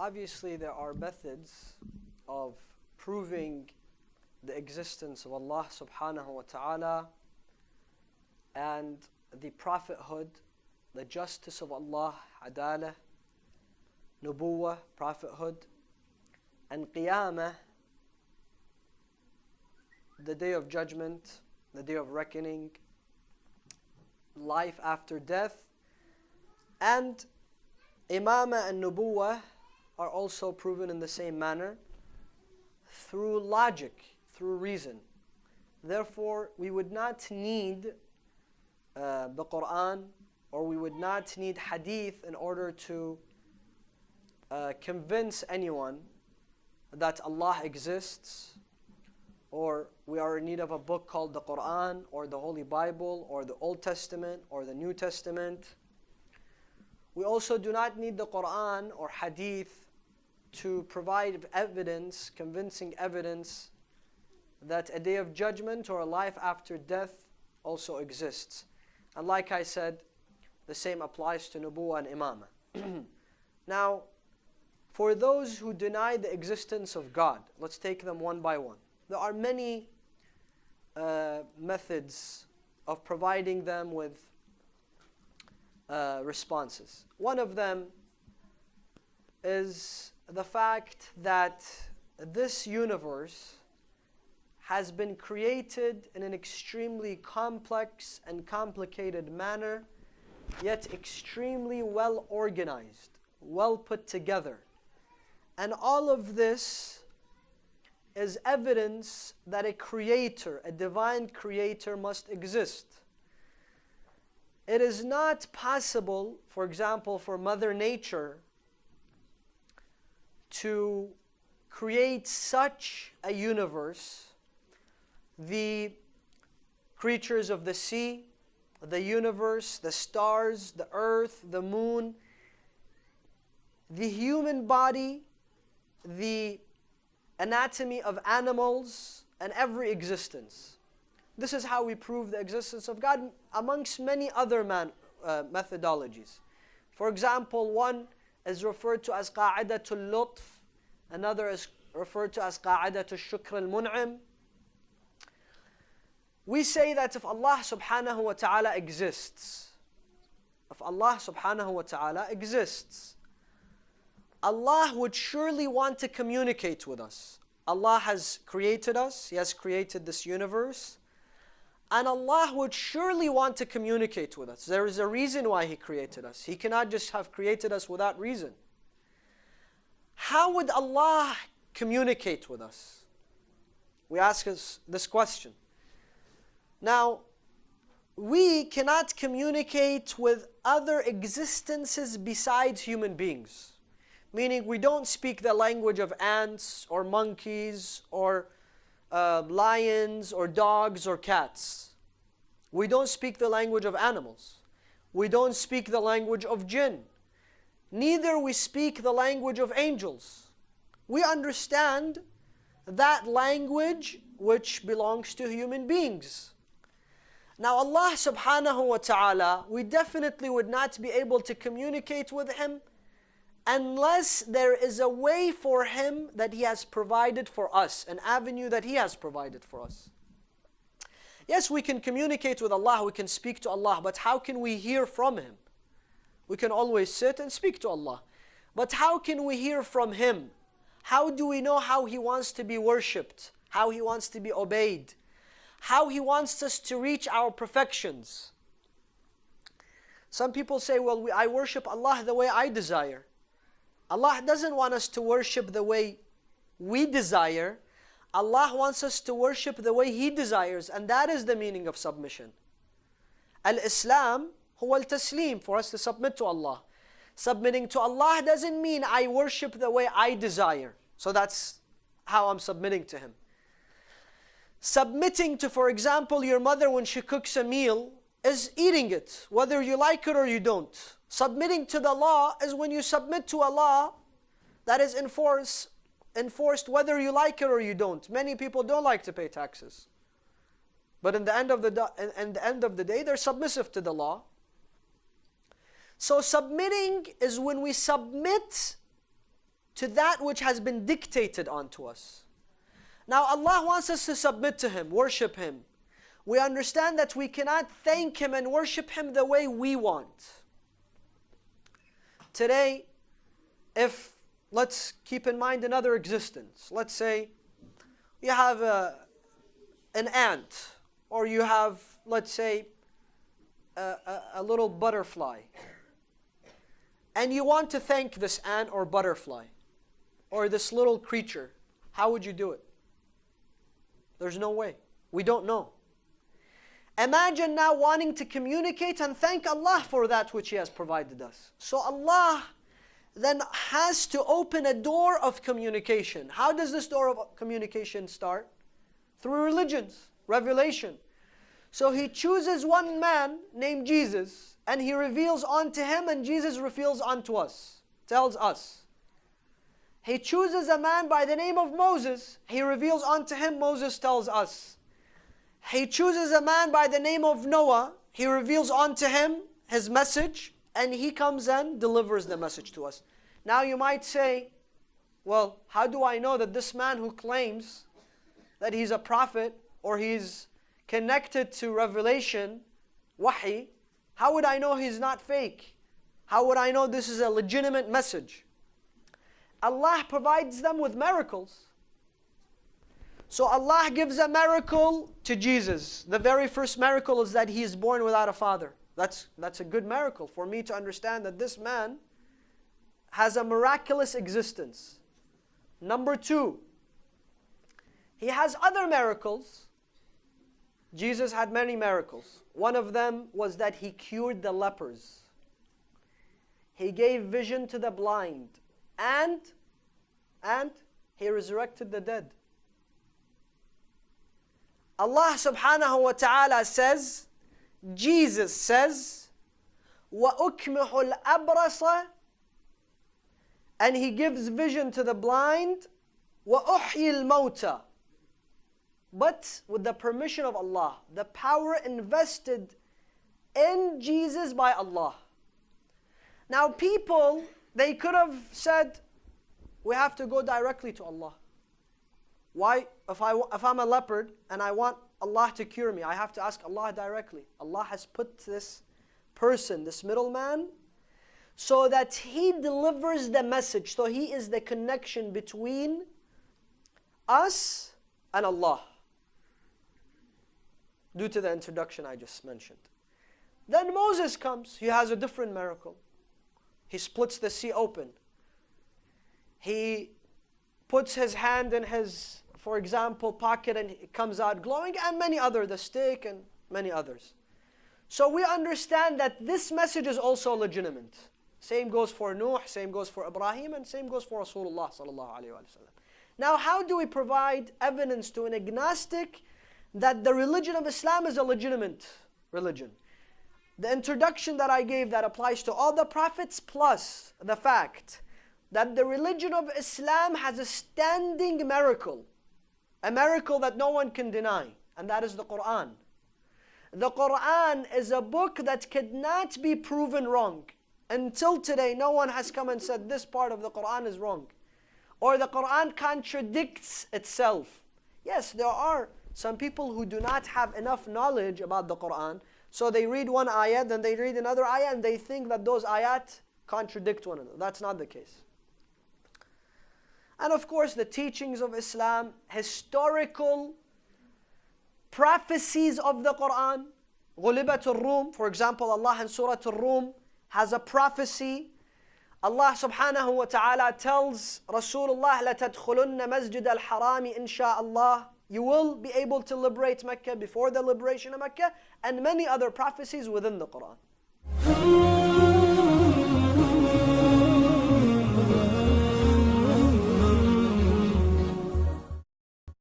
obviously there are methods of proving the existence of Allah subhanahu wa ta'ala and the prophethood, the justice of Allah, adalah, nubuwah, prophethood, and qiyamah, the day of judgment, the day of reckoning, life after death, and imamah and nubuwah are also proven in the same manner through logic, through reason. Therefore, we would not need the Quran, or we would not need hadith in order to convince anyone that Allah exists, or we are in need of a book called the Quran, or the Holy Bible, or the Old Testament, or the New Testament. We also do not need the Quran or hadith to provide evidence, convincing evidence, that a day of judgment or a life after death also exists. And like I said, the same applies to nubuwah and imamah. Now, for those who deny the existence of God, let's take them one by one. There are many methods of providing them with responses. One of them is the fact that this universe has been created in an extremely complex and complicated manner, yet extremely well organized, well put together. And all of this is evidence that a creator, a divine creator, must exist. It is not possible, for example, for Mother Nature to create such a universe, the creatures of the sea, the universe, the stars, the earth, the moon, the human body, the anatomy of animals, and every existence. This is how we prove the existence of God, amongst many other methodologies. For example, one is referred to as qa'idatul lutf, another is referred to as qa'idatul shukr al-mun'im. We say that if Allah subhanahu wa ta'ala exists, Allah would surely want to communicate with us. Allah has created us, He has created this universe, and Allah would surely want to communicate with us. There is a reason why He created us. He cannot just have created us without reason. How would Allah communicate with us? We ask us this question. Now, we cannot communicate with other existences besides human beings. Meaning we don't speak the language of ants or monkeys or lions or dogs or cats. We don't speak the language of animals. We don't speak the language of jinn. Neither we speak the language of angels. We understand that language which belongs to human beings. Now Allah subhanahu wa ta'ala, we definitely would not be able to communicate with Him unless there is a way for Him that He has provided for us, an avenue that He has provided for us. Yes, we can communicate with Allah, we can speak to Allah, but how can we hear from Him? We can always sit and speak to Allah. But how can we hear from Him? How do we know how He wants to be worshipped? How He wants to be obeyed? How He wants us to reach our perfections? Some people say, well, I worship Allah the way I desire. Allah doesn't want us to worship the way we desire. Allah wants us to worship the way He desires, and that is the meaning of submission. Al-Islam huwa al-taslim, for us to submit to Allah. Submitting to Allah doesn't mean I worship the way I desire. So that's how I'm submitting to Him. Submitting to, for example, your mother when she cooks a meal is eating it, whether you like it or you don't. Submitting to the law is when you submit to a law that is enforced whether you like it or you don't. Many people don't like to pay taxes. But in the end of the day, they're submissive to the law. So submitting is when we submit to that which has been dictated onto us. Now Allah wants us to submit to Him, worship Him. We understand that we cannot thank Him and worship Him the way we want. Today, let's keep in mind another existence. Let's say you have an ant, or you have, let's say, a little butterfly. And you want to thank this ant or butterfly, or this little creature. How would you do it? There's no way. We don't know. Imagine now wanting to communicate and thank Allah for that which He has provided us. So Allah then has to open a door of communication. How does this door of communication start? Through religions, revelation. So He chooses one man named Jesus, and He reveals unto him, and Jesus reveals unto us, tells us. He chooses a man by the name of Moses. He reveals unto him, Moses tells us. He chooses a man by the name of Noah. He reveals unto him his message, and he comes and delivers the message to us. Now you might say, well, how do I know that this man who claims that he's a prophet or he's connected to revelation, wahi, how would I know he's not fake? How would I know this is a legitimate message? Allah provides them with miracles. So Allah gives a miracle to Jesus. The very first miracle is that He is born without a father. That's a good miracle for me to understand that this man has a miraculous existence. Number two, He has other miracles. Jesus had many miracles. One of them was that He cured the lepers. He gave vision to the blind. And He resurrected the dead. Allah subhanahu wa ta'ala says, Jesus says, وَأُكْمِحُ الْأَبْرَصَ, and He gives vision to the blind, وَأُحْيِي الْمَوْتَى, but with the permission of Allah, the power invested in Jesus by Allah. Now people, they could have said, we have to go directly to Allah. Why? If I'm a leopard and I want Allah to cure me, I have to ask Allah directly. Allah has put this person, this middleman, so that He delivers the message. So He is the connection between us and Allah, due to the introduction I just mentioned. Then Moses comes. He has a different miracle. He splits the sea open. He puts his hand in his, for example, pocket, and it comes out glowing, and many others, the stick and many others. So we understand that this message is also legitimate. Same goes for Nuh, same goes for Ibrahim, and same goes for Rasulullah sallallahu alaihi wasallam. Now how do we provide evidence to an agnostic that the religion of Islam is a legitimate religion? The introduction that I gave that applies to all the prophets, plus the fact that the religion of Islam has a standing miracle, a miracle that no one can deny, and that is the Quran. The Quran is a book that cannot be proven wrong. Until today, no one has come and said this part of the Quran is wrong, or the Quran contradicts itself. Yes, there are some people who do not have enough knowledge about the Quran, so they read one ayat, then they read another ayat, and they think that those ayat contradict one another. That's not the case. And of course, the teachings of Islam, historical prophecies of the Quran. غُلِبَتُ الرُّوم, for example, Allah in Surah Al-Rum has a prophecy. Allah subhanahu wa ta'ala tells Rasulullah, لَتَدْخُلُنَّ مَسْجِدَ الْحَرَامِ إِنْ شَاءَ اللَّهِ. You will be able to liberate Mecca before the liberation of Mecca, and many other prophecies within the Quran.